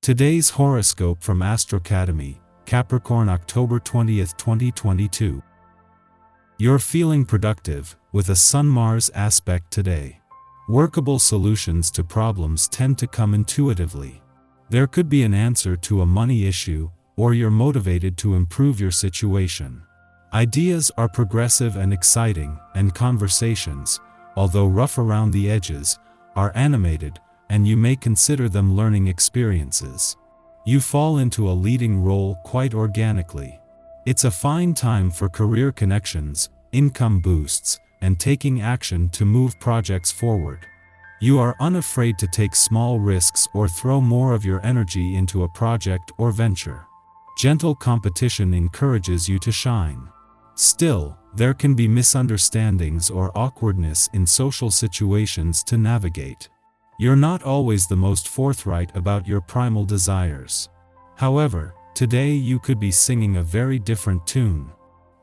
Today's horoscope from Astrocademy, Capricorn, October 20th, 2022. You're feeling productive, with a Sun-Mars aspect today. Workable solutions to problems tend to come intuitively. There could be an answer to a money issue, or you're motivated to improve your situation. Ideas are progressive and exciting, and conversations, although rough around the edges, are animated, and you may consider them learning experiences. You fall into a leading role quite organically. It's a fine time for career connections, income boosts, and taking action to move projects forward. You are unafraid to take small risks or throw more of your energy into a project or venture. Gentle competition encourages you to shine. Still, there can be misunderstandings or awkwardness in social situations to navigate. You're not always the most forthright about your primal desires. However, today you could be singing a very different tune.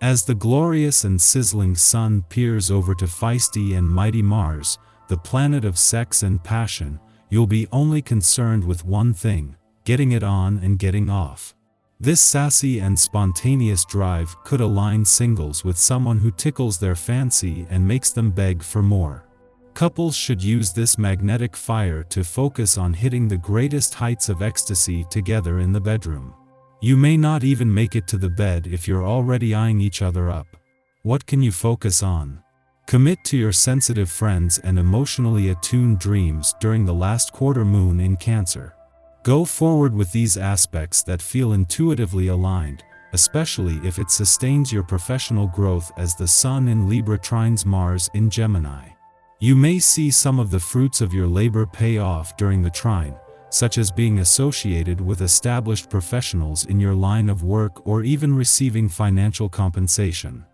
As the glorious and sizzling sun peers over to feisty and mighty Mars, the planet of sex and passion, you'll be only concerned with one thing: getting it on and getting off. This sassy and spontaneous drive could align singles with someone who tickles their fancy and makes them beg for more. Couples should use this magnetic fire to focus on hitting the greatest heights of ecstasy together in the bedroom. You may not even make it to the bed if you're already eyeing each other up. What can you focus on? Commit to your sensitive friends and emotionally attuned dreams during the last quarter moon in Cancer. Go forward with these aspects that feel intuitively aligned, especially if it sustains your professional growth as the Sun in Libra trines Mars in Gemini. You may see some of the fruits of your labor pay off during the trine, such as being associated with established professionals in your line of work or even receiving financial compensation.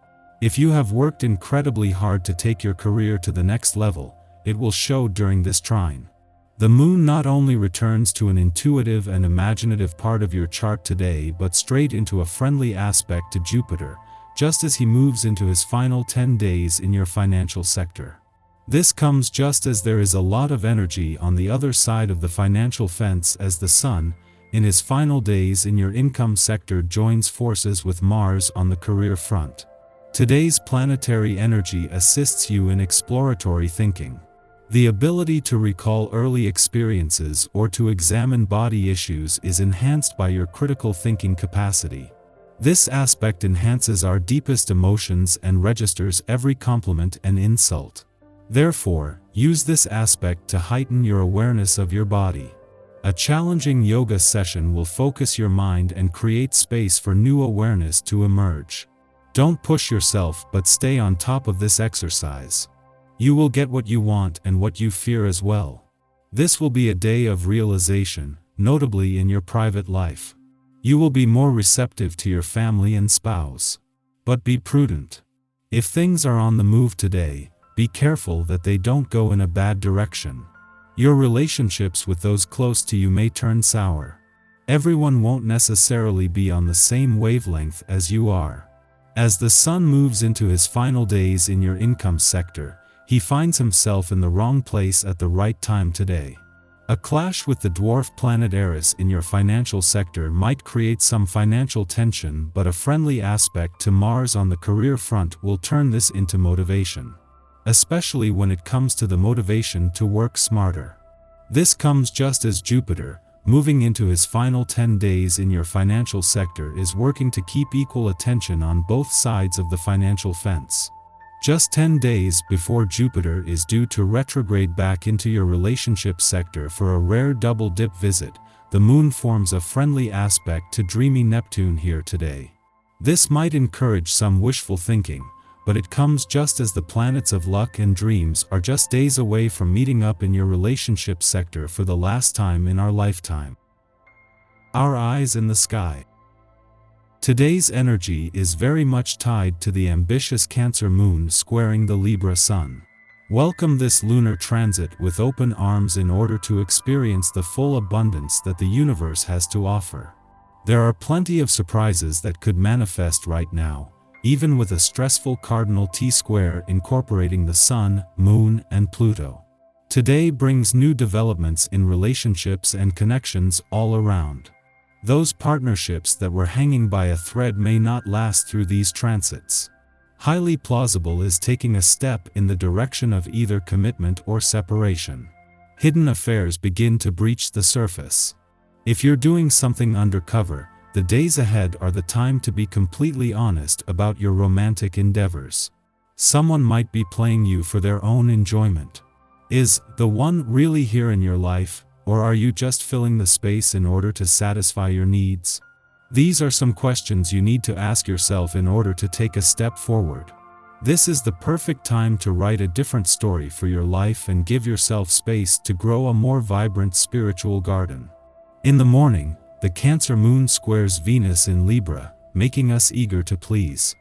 If you have worked incredibly hard to take your career to the next level, it will show during this trine. The moon not only returns to an intuitive and imaginative part of your chart today but straight into a friendly aspect to Jupiter, just as he moves into his final 10 days in your financial sector. This comes just as there is a lot of energy on the other side of the financial fence as the Sun, in his final days in your income sector, joins forces with Mars on the career front. Today's planetary energy assists you in exploratory thinking. The ability to recall early experiences or to examine body issues is enhanced by your critical thinking capacity. This aspect enhances our deepest emotions and registers every compliment and insult. Therefore, use this aspect to heighten your awareness of your body. A challenging yoga session will focus your mind and create space for new awareness to emerge. Don't push yourself but stay on top of this exercise. You will get what you want and what you fear as well. This will be a day of realization, notably in your private life. You will be more receptive to your family and spouse. But be prudent. If things are on the move today, be careful that they don't go in a bad direction. Your relationships with those close to you may turn sour. Everyone won't necessarily be on the same wavelength as you are. As the Sun moves into his final days in your income sector, he finds himself in the wrong place at the right time today. A clash with the dwarf planet Eris in your financial sector might create some financial tension, but a friendly aspect to Mars on the career front will turn this into motivation. Especially when it comes to the motivation to work smarter. This comes just as Jupiter, moving into his final 10 days in your financial sector, is working to keep equal attention on both sides of the financial fence. Just 10 days before Jupiter is due to retrograde back into your relationship sector for a rare double-dip visit, the moon forms a friendly aspect to dreamy Neptune here today. This might encourage some wishful thinking, but it comes just as the planets of luck and dreams are just days away from meeting up in your relationship sector for the last time in our lifetime. Our eyes in the sky. Today's energy is very much tied to the ambitious Cancer moon squaring the Libra sun. Welcome this lunar transit with open arms in order to experience the full abundance that the universe has to offer. There are plenty of surprises that could manifest right now, even with a stressful cardinal T-square incorporating the Sun, Moon, and Pluto. Today brings new developments in relationships and connections all around. Those partnerships that were hanging by a thread may not last through these transits. Highly plausible is taking a step in the direction of either commitment or separation. Hidden affairs begin to breach the surface. If you're doing something undercover, the days ahead are the time to be completely honest about your romantic endeavors. Someone might be playing you for their own enjoyment. Is the one really here in your life, or are you just filling the space in order to satisfy your needs? These are some questions you need to ask yourself in order to take a step forward. This is the perfect time to write a different story for your life and give yourself space to grow a more vibrant spiritual garden. In the morning, the Cancer moon squares Venus in Libra, making us eager to please.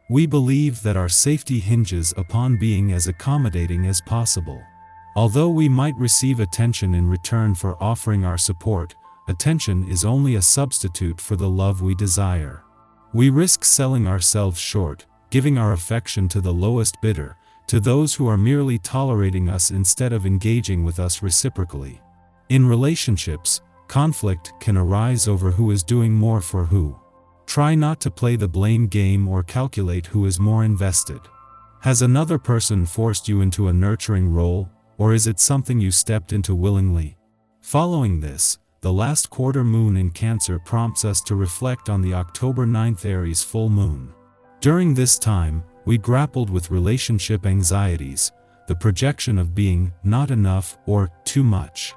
We believe that our safety hinges upon being as accommodating as possible. Although we might receive attention in return for offering our support, attention is only a substitute for the love we desire. We risk selling ourselves short, giving our affection to the lowest bidder, to those who are merely tolerating us instead of engaging with us reciprocally. In relationships, conflict can arise over who is doing more for who. Try not to play the blame game or calculate who is more invested. Has another person forced you into a nurturing role, or is it something you stepped into willingly? Following this, the last quarter moon in Cancer prompts us to reflect on the October 9th Aries full moon. During this time, we grappled with relationship anxieties, the projection of being not enough or too much.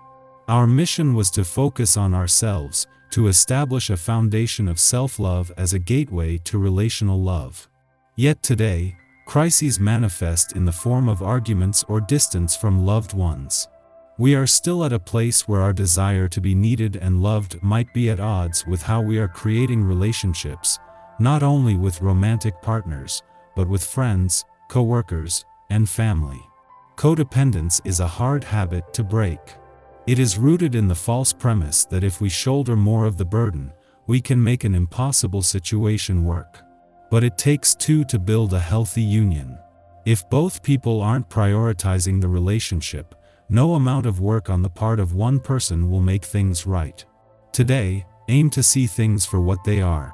Our mission was to focus on ourselves, to establish a foundation of self-love as a gateway to relational love. Yet today, crises manifest in the form of arguments or distance from loved ones. We are still at a place where our desire to be needed and loved might be at odds with how we are creating relationships, not only with romantic partners, but with friends, co-workers, and family. Codependence is a hard habit to break. It is rooted in the false premise that if we shoulder more of the burden, we can make an impossible situation work. But it takes two to build a healthy union. If both people aren't prioritizing the relationship, no amount of work on the part of one person will make things right. Today, aim to see things for what they are.